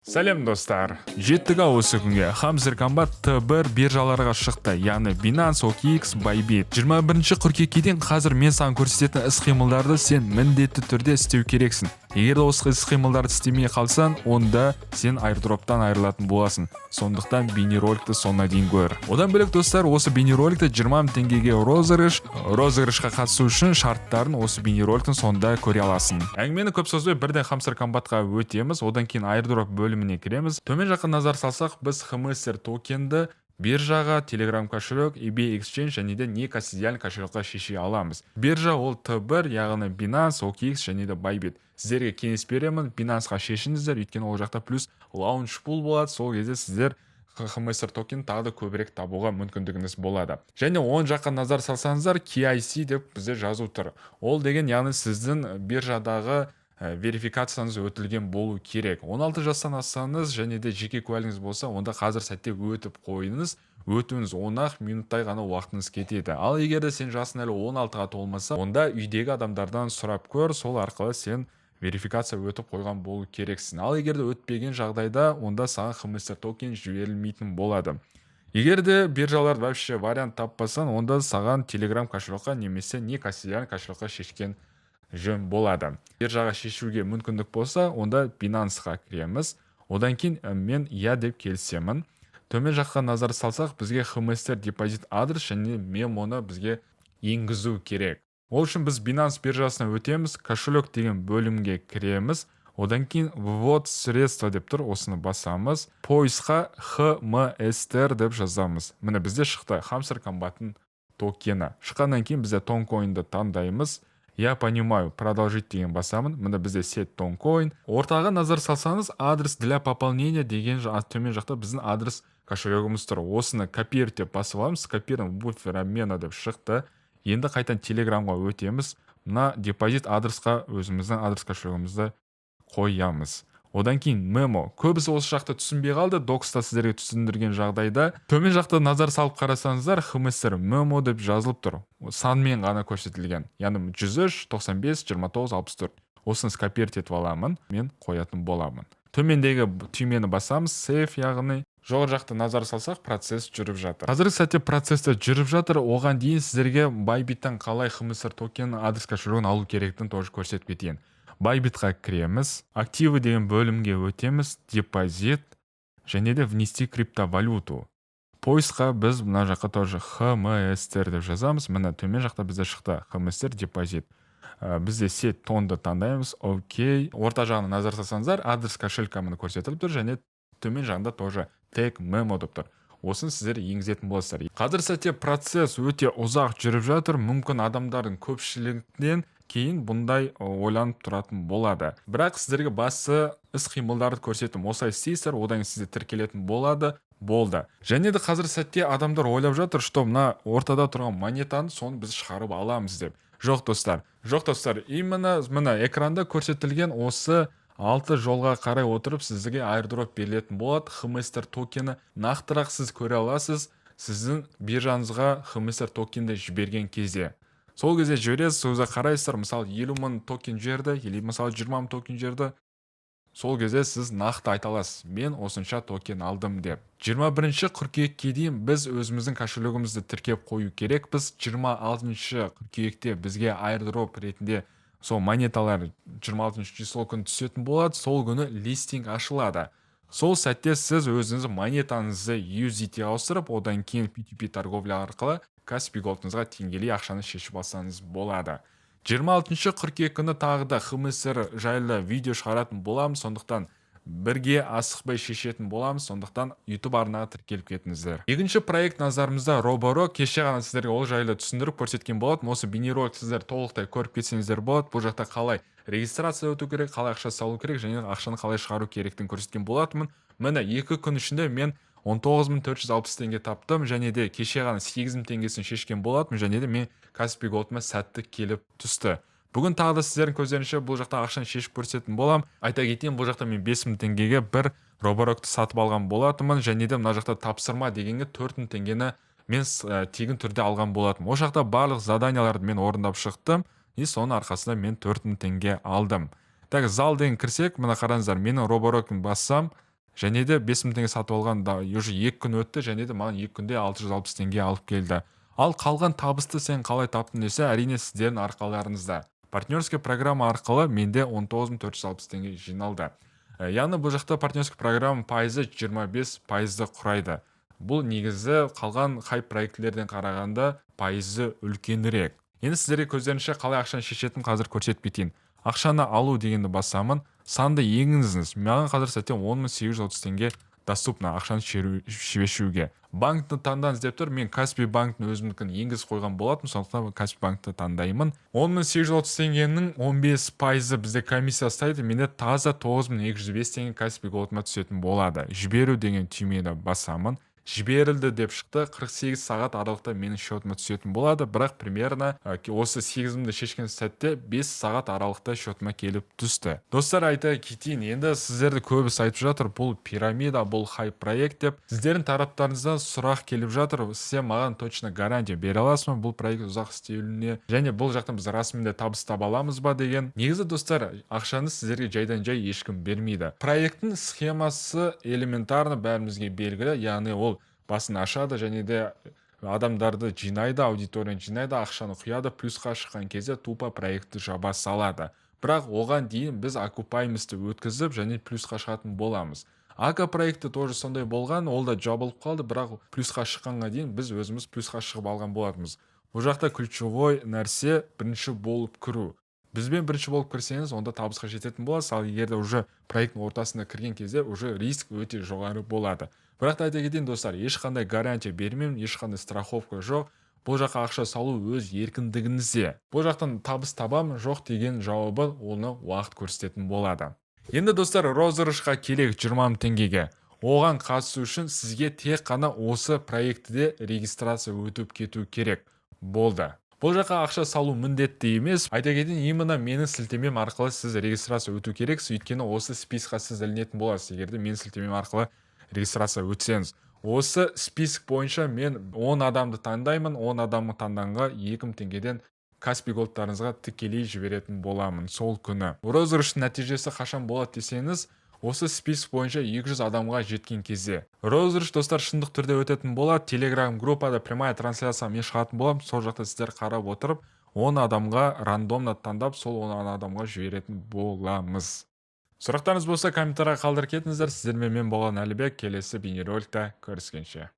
Сәлем достар. Жеттік осы күнге. Hamster Combat T1 биржаларға шықты. Яғни Binance, OKX, Bybit. 21 қыркүйектен қазір мен саған көрсететін іс-қимылдарды сен міндетті түрде істеу керексің. Егер осы іс-қимылдарды істемей қалсаң, онда сен airdropтан айырылатын боласың. Сондықтан бейнероликті соңына дейін көр. Одан бөлек достар, осы бейнероликті 20 мың теңгеге розыгрышқа қатысу үшін шарттарын осы бейнероликтің соңында көре аласың. Әңгімені көп созбай бірден Hamster Combatқа өтеміз. Одан кейін airdrop бөліміне кіреміз. Төмен жаққа назар салсақ, біз Hamster токенді биржаға, Telegram кошелек, eBay Exchange және де некассидиальный кошелекқа шеше аламыз. Биржа ол T1, яғни Binance, OKX және де Bybit. Сіздерге кеңес беремін, Binance-ға шешіңіздер, өйткені ол жақта плюс launch pool болады. Сол кезде сіздер Hamster токен тағы да көбірек табуға мүмкіндігіңіз болады. Және оң жаққа назар салсаңыздар, KYC деп бізде жазу тұр. Ол деген яғни сіздің биржадағы верификацияңыз өтілген болу керек. 16 жастан ассаңыз және де жеке куәлігіңіз болса, онда қазір сәтте өтіп қойыңыз. Өтуіңіз 10 минуттай ғана уақытыңыз кетеді. Ал егер де сен жасың әлі 16-ға толмаса, онда үйдегі адамдардан сұрап көр, сол арқылы сен верификация өтіп қойған болу керексің. Ал егер де өтпеген жағдайда, онда саған Hamster токен жіберілмейтін болады. Егер де биржалар вообще вариант таппасаң, онда саған Telegram кошелекқа немесе некассидиальный кошелекқа шешкен жөн болады. Биржаға шешуге мүмкіндік болса, онда Binance-ға кіреміз. Одан кейін мен иә деп келісемін. Төмен жаққа назар салсақ, бізге Hamster депозит адрес және мемоны бізге енгізу керек. Ол үшін біз Binance биржасына өтеміз, кошелек деген бөлімге кіреміз. Одан кейін ввод средства деп тұр, осыны басамыз. Поисқа HMSTR деп жазамыз. Міне бізде шықты Hamster Combat'ың токені. Шыққаннан кейін бізде тонкоинді таңдаймыз. Я понимаю, продолжить деген басамын. Мында бізде сет тонкоин. Ортаға назар салсаңыз, адрес для пополнения деген төмен жақта біздің адрес кошелегіміз тұр. Осыны копировать деп басып аламыз. Копировать буфер обмена деп шықты. Енді қайтан Telegramға өтеміз. Мына депозит адресқа өзіміздің адрес кошелегімізді қоямыз. Одан кейін мемо. Көбісі осы жақта түсінбей қалды. Докста сіздерге түсіндірген жағдайда. Төмен жақта назар салып қарасаңыздар, Hamster мемо деп жазылып тұр. Санмен ғана көрсетілген. Яғни 103, 95, 29, 64. Осыны копировать етіп аламын. Мен қоятын боламын. Төмендегі түймені басамыз. Save, яғни жоғары жақта назар салсақ, процесс жүріп жатыр. Қазіргі сәтте процессті жүріп жатыр. Оған дейін сіздерге Bybit'тан қалай Hamster токен адрес кошелегін алу керектігін тоже көрсетіп кетейін. Bybit'қа кіреміз, активы деген бөлімге өтеміз, депозит және де внести криптовалюту. Поисқа біз мына жаққа тоже HMSTR деп жазамыз. Мына төмен жақта бізде шықты Hamster депозит. Бізде сет тонды таңдаймыз. Окей. Орта жағына назар салсаңыздар, адрес кошелькамын көрсетіліп тұр және төмен жағында тоже тег мемо деп тұр. Осын сіздер енгізетін боласыздар. Қазір сәтте процесс өте ұзақ жүріп жатыр. Мүмкін адамдардың көпшілігінен кейін бұндай ойланып тұратын болады. Бірақ сіздерге басы іс-қимылдарды көрсетім. Осылай істейсіздер, одан сізде тіркелетін болады. Болды. Және де қазір сәтте адамдар ойлап жатыр, что мына ортада тұрған монетаны соны біз шығарып аламыз деп. Жоқ достар. Именно мына экранда көрсетілген осы 6 жолға қарай отырып сізге airdrop берілетін болады. Hamster токені нақтырақ сіз көре аласыз. Сіздің биржаңызға Hamster токенді жіберген кезде. Сол кезде жібересіз, өзі қарайсыздар, мысалы 50 мың токен жерді, или мысалы 20 мың токен жерді. Сол кезде сіз нақты айта аласыз, мен осынша токен алдым деп. 21 қыркүйекке дейін біз өзіміздің кошелегімізді тіркеп қою керек. Біз 26 қыркүйекте бізге airdrop ретінде сол монеталар 26 число күні түсетін болады. Сол күні листинг ашылады. Сол сәтте сіз өзіңіз монетаңызды USDT ауыстырып, одан кейін P2P торговля арқылы Каспи Голдыңызға теңгелей ақшаны шешіп алсаңыз болады. 26 қыркүйек күні тағы да Hamster жайлы видео шығаратын боламыз, сондықтан бірге асықпай шешетін боламыз, сондықтан YouTube арнаға тіркеліп кетіңіздер. Екінші проект назарымызда Roborock. Кеше ғана сіздерге ол жайлы түсіндіріп көрсеткен болады. Осы бейнеролик сіздер толықтай көріп кетсеңіздер болады. Бұл жақта қалай регистрация өту керек, қалай ақша салу керек және ақшаны қалай шығару керектігін көрсеткен болатынмын. Міне 2 күн ішінде мен 19.460 теңге таптым және де кеше ғана 8.000 теңгесін шешкен болатым және де мен Каспи Голдыма сәтті келіп түсті. Бүгін тағы да сіздердің көздерінше бұл жақта ақшаны шешіп көрсететін болам. Айта кетейін, бұл жақта мен 5.000 теңгеге бір Roborock'ты сатып алған болатымын және де мына жақта тапсырма дегенге 4.000 теңгені мен тегін түрде алған болатым. О жақта барлық заданияларды мен орындап шықтым и соның арқасында мен 4.000 теңге алдым. Так, зал деген кірсек, мына қараңыздар, менің Roborock'ын бассам, Және де 5000 теңге сатып алған да уже 2 күн өтті, және де маған 2 күнде 660 теңге алып келді. Ал қалған табысты сен қалай таптың десе, әрине сіздердің арқаларыңызда. Партнерский программа арқылы менде 19460 теңге жиналды. Яғни бұл жақта партнерский программа пайызы 25 пайызды құрайды. Бұл негізі қалған хайп проектілерден қарағанда пайызы үлкенірек. Енді сіздерге көздерінше қалай ақшаны шешетін қазір көрсетпейтін. Ақшаны алу дегенді басамын, санды еңіңізіңіз. Маған қазір сәттен 10830 теңге доступна ақшаны шешуге. Банкты таңдаңыз деп тұр. Мен Каспий банктың өзімдікін енгізіп қойған болатын, сондықтан Каспий банкты таңдаймын. 10830 теңгенің 15 пайызы бізде комиссия ұстайды. Менде таза 9205 теңге Каспий голдыма түсетін болады. Жіберу деген түймені басамын. Жіберілді деп шықты. 48 сағат аралықта менің счетыма түсетін болады, бірақ примерно осы 8-імді шешкен сәтте 5 сағат аралықта счетыма келіп түсті. Достар, айта кетейін, енді сіздерді көбісі айтып жатыр, бұл пирамида, бұл хайп проект деп. Сіздердің тараптарыңыздан сұрақ келіп жатыр, сіз маған точно гарантия бере аласыз ба бұл проект ұзақ істеуіне, және бұл жақтан біз расында табыс таба аламыз ба деген. Негізі достар, ақшаны сіздерге жайдан жай ешкім бермейді. Проекттің схемасы элементарно бәрімізге белгілі, яғни ол басын ашады, және де адамдарды жинайды, аудиторияны жинайды, ақшаны құяды, плюсқа шыққан кезде тупо проектті жаба салады. Бірақ оған дейін біз окупаймысты өткізіп, және плюсқа шығатын боламыз. Ака проекті тоже сондай болған, ол да жабылып қалды, бірақ плюсқа шыққанға дейін біз өзіміз плюсқа шығып алған болатынбыз. Бұл жақта ключевой нәрсе бірінші болып кіру. Бізбен бірінші болып кірсеңіз, онда табысқа жететін боласыз, ал егерде уже проекттің ортасына кірген кезде уже риск өте жоғары болады. Бірақ айта кетейін достар, ешқандай гарантия бермеймін, ешқандай страховка жоқ. Бұл жаққа ақша салу өз еркіндігіңізде. Бұл жақтан табыс табам жоқ деген жауабы оны уақыт көрсететін болады. Енді достар, розыгрышқа келейік 20 теңгеге. Оған қатысу үшін сізге тек қана осы проектіде регистрация өтіп кету керек. Болды. Бұл жаққа ақша салу міндетті емес. Айта кетейін, именно менің сілтемем арқылы сіз регистрация өту керексіз, өйткені осы списокқа сіз ілінетін боласыз, егерде менің сілтемем арқылы регистрация өтсеңіз. Осы список бойынша мен 10 адамды таңдаймын, 10 адамы таңданға 2000 теңгеден Каспий голдтарыңызға тікелей жіберетін боламын сол күні. Розыгрыштың нәтижесі қашан болады десеңіз, осы список бойынша 200 адамға жеткен кезде. Розыгрыш достар шындық түрде өтетін болады. Телеграм группада прямая трансляция мен шығатын боламын. Сол жақта сіздер қарап отырып, 10 адамға рандомно таңдап, сол 10 адамға жіберетін боламыз. Сұрақтарыңыз болса комментария қалдырып кетіңіздер. Сіздермен мен болған Әлібек, келесі бейнероликта көріскенше.